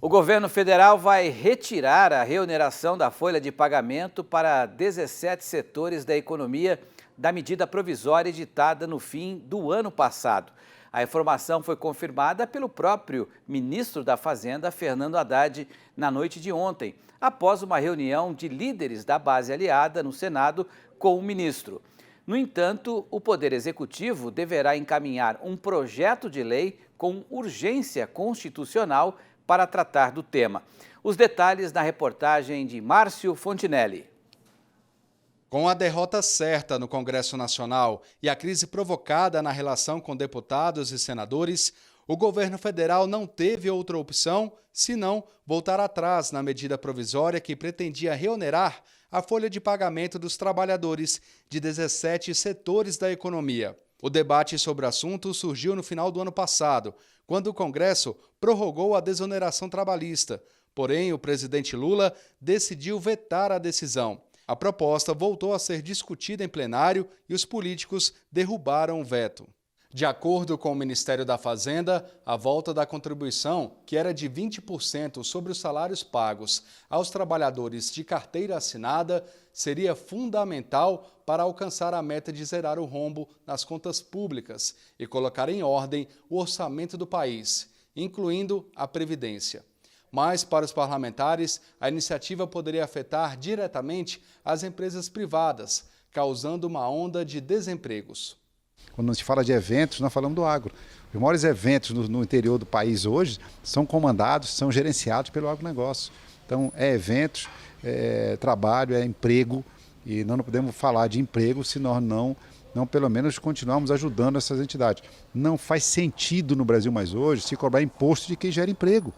O governo federal vai retirar a reoneração da folha de pagamento para 17 setores da economia da medida provisória editada no fim do ano passado. A informação foi confirmada pelo próprio ministro da Fazenda, Fernando Haddad, na noite de ontem, após uma reunião de líderes da base aliada no Senado com o ministro. No entanto, o Poder Executivo deverá encaminhar um projeto de lei com urgência constitucional para tratar do tema. Os detalhes na reportagem de Márcio Fontinelli. Com a derrota certa no Congresso Nacional e a crise provocada na relação com deputados e senadores, o governo federal não teve outra opção senão voltar atrás na medida provisória que pretendia reonerar a folha de pagamento dos trabalhadores de 17 setores da economia. O debate sobre o assunto surgiu no final do ano passado, quando o Congresso prorrogou a desoneração trabalhista. Porém, o presidente Lula decidiu vetar a decisão. A proposta voltou a ser discutida em plenário e os políticos derrubaram o veto. De acordo com o Ministério da Fazenda, a volta da contribuição, que era de 20% sobre os salários pagos aos trabalhadores de carteira assinada, seria fundamental para alcançar a meta de zerar o rombo nas contas públicas e colocar em ordem o orçamento do país, incluindo a Previdência. Mas, para os parlamentares, a iniciativa poderia afetar diretamente as empresas privadas, causando uma onda de desempregos. Quando a gente fala de eventos, nós falamos do agro. Os maiores eventos no interior do país hoje são comandados, são gerenciados pelo agronegócio. Então, é eventos, é trabalho, é emprego, e nós não podemos falar de emprego se nós não pelo menos continuarmos ajudando essas entidades. Não faz sentido no Brasil mais hoje se cobrar imposto de quem gera emprego.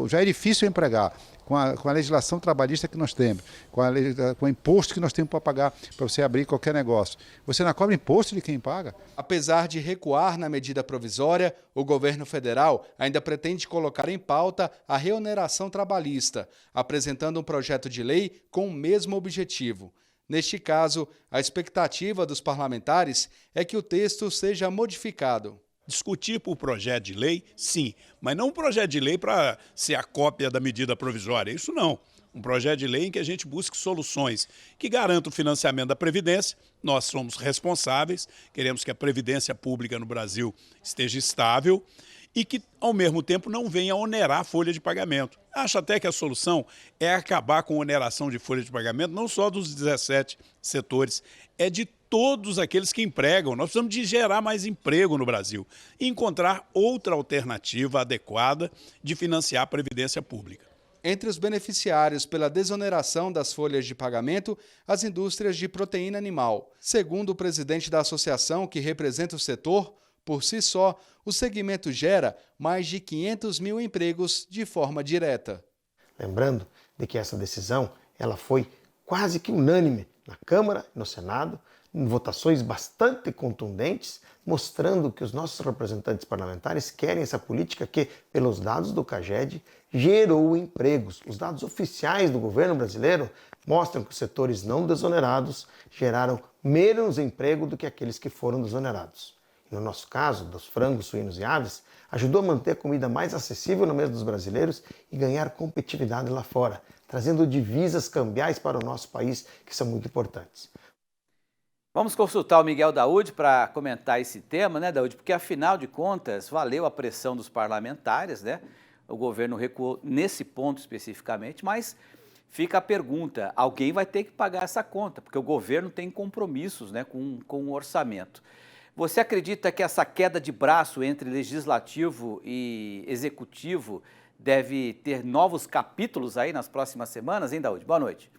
Já é difícil empregar com a legislação trabalhista que nós temos, com o imposto que nós temos para pagar para você abrir qualquer negócio. Você não cobra imposto de quem paga? Apesar de recuar na medida provisória, o governo federal ainda pretende colocar em pauta a reoneração trabalhista, apresentando um projeto de lei com o mesmo objetivo. Neste caso, a expectativa dos parlamentares é que o texto seja modificado. Discutir por projeto de lei, sim, mas não um projeto de lei para ser a cópia da medida provisória, isso não. Um projeto de lei em que a gente busque soluções que garantam o financiamento da Previdência. Nós somos responsáveis, queremos que a Previdência Pública no Brasil esteja estável e que, ao mesmo tempo, não venha onerar a folha de pagamento. Acho até que a solução é acabar com a oneração de folha de pagamento, não só dos 17 setores, é de todos aqueles que empregam. Nós precisamos de gerar mais emprego no Brasil e encontrar outra alternativa adequada de financiar a Previdência Pública. Entre os beneficiários pela desoneração das folhas de pagamento, as indústrias de proteína animal. Segundo o presidente da associação que representa o setor, por si só, o segmento gera mais de 500 mil empregos de forma direta. Lembrando de que essa decisão ela foi quase que unânime na Câmara e no Senado, em votações bastante contundentes, mostrando que os nossos representantes parlamentares querem essa política que, pelos dados do CAGED, gerou empregos. Os dados oficiais do governo brasileiro mostram que os setores não desonerados geraram menos emprego do que aqueles que foram desonerados. E no nosso caso, dos frangos, suínos e aves, ajudou a manter a comida mais acessível na mesa dos brasileiros e ganhar competitividade lá fora, trazendo divisas cambiais para o nosso país que são muito importantes. Vamos consultar o Miguel Daúde para comentar esse tema, né, Daúde? Porque, afinal de contas, valeu a pressão dos parlamentares, né? O governo recuou nesse ponto especificamente, mas fica a pergunta, alguém vai ter que pagar essa conta, porque o governo tem compromissos, né, com o orçamento. Você acredita que essa queda de braço entre legislativo e executivo deve ter novos capítulos aí nas próximas semanas, hein, Daúde? Boa noite.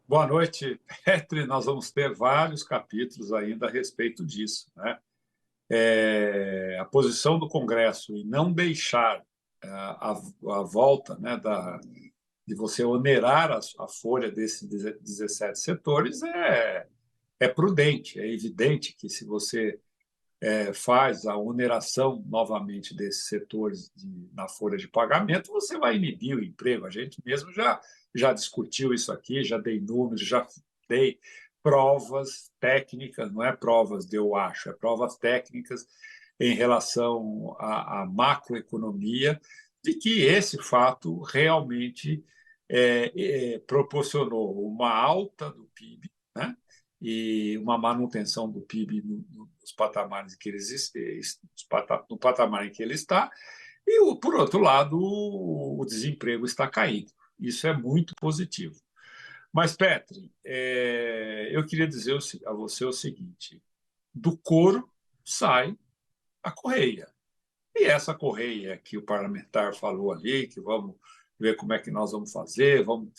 Boa noite, Petri. Nós vamos ter vários capítulos ainda a respeito disso, né? A posição do Congresso em não deixar a volta, né, de você onerar a folha desses 17 setores é prudente. É evidente que se você faz a oneração novamente desses setores na folha de pagamento, você vai inibir o emprego. A gente mesmo já discutiu isso aqui, já dei números, já dei provas técnicas, não é provas de eu acho, é provas técnicas em relação à macroeconomia, de que esse fato realmente proporcionou uma alta do PIB, né? E uma manutenção do PIB nos patamares que no patamar em que ele está, e, por outro lado, o desemprego está caindo. Isso é muito positivo. Mas, Petri, eu queria dizer a você o seguinte: do couro sai a correia. E essa correia que o parlamentar falou ali, que vamos ver como é que nós vamos fazer, vamos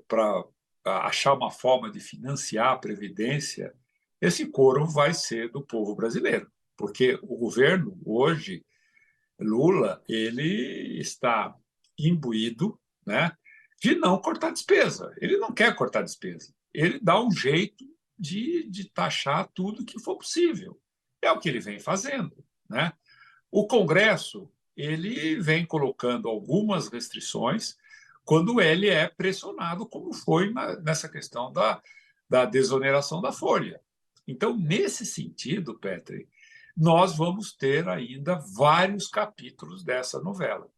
para achar uma forma de financiar a Previdência, esse couro vai ser do povo brasileiro, porque o governo hoje, Lula, ele está imbuído, né, de não cortar despesa. Ele não quer cortar despesa. Ele dá um jeito de taxar tudo que for possível. É o que ele vem fazendo, né? O Congresso, ele vem colocando algumas restrições quando ele é pressionado, como foi nessa questão da desoneração da folha. Então, nesse sentido, Petri, nós vamos ter ainda vários capítulos dessa novela.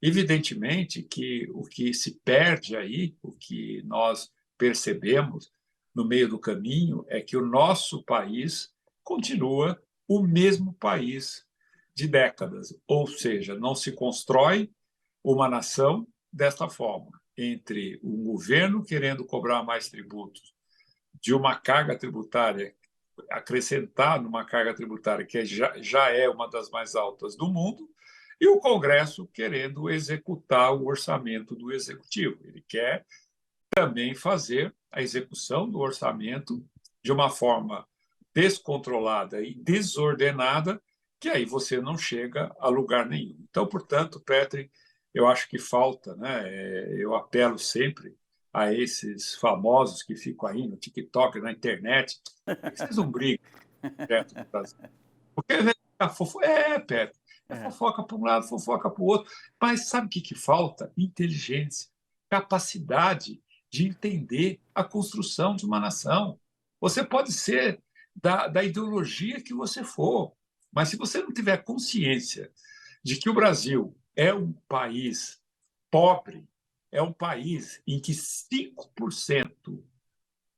Evidentemente que o que se perde aí, o que nós percebemos no meio do caminho, é que o nosso país continua o mesmo país de décadas, ou seja, não se constrói uma nação desta forma, entre um governo querendo cobrar mais tributos, de uma carga tributária, acrescentar numa carga tributária que já é uma das mais altas do mundo, e o Congresso querendo executar o orçamento do Executivo. Ele quer também fazer a execução do orçamento de uma forma descontrolada e desordenada, que aí você não chega a lugar nenhum. Então, portanto, Petri, eu acho que falta, né? Eu apelo sempre a esses famosos que ficam aí no TikTok, na internet, que vocês não brigam direto no Brasil. Porque a Petri, fofoca para um lado, fofoca para o outro. Mas sabe o que falta? Inteligência, capacidade de entender a construção de uma nação. Você pode ser da ideologia que você for, mas se você não tiver consciência de que o Brasil é um país pobre, é um país em que 5%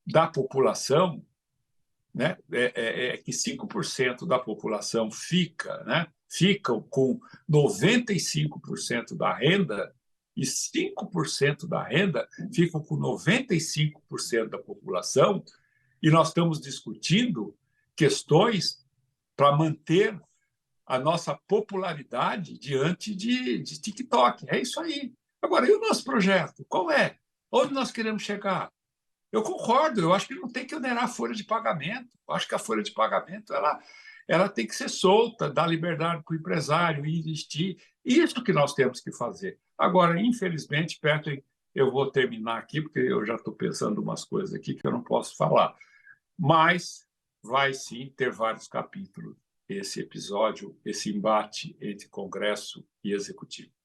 da população, né, que 5% da população ficam com 95% da renda, e 5% da renda ficam com 95% da população, e nós estamos discutindo questões para manter a nossa popularidade diante de TikTok. É isso aí. Agora, e o nosso projeto? Qual é? Onde nós queremos chegar? Eu concordo, eu acho que não tem que onerar a folha de pagamento. Eu acho que a folha de pagamento ela tem que ser solta, dar liberdade para o empresário investir. Isso que nós temos que fazer. Agora, infelizmente, Patrick, eu vou terminar aqui, porque eu já estou pensando umas coisas aqui que eu não posso falar. Mas vai sim ter vários capítulos esse episódio, esse embate entre Congresso e Executivo.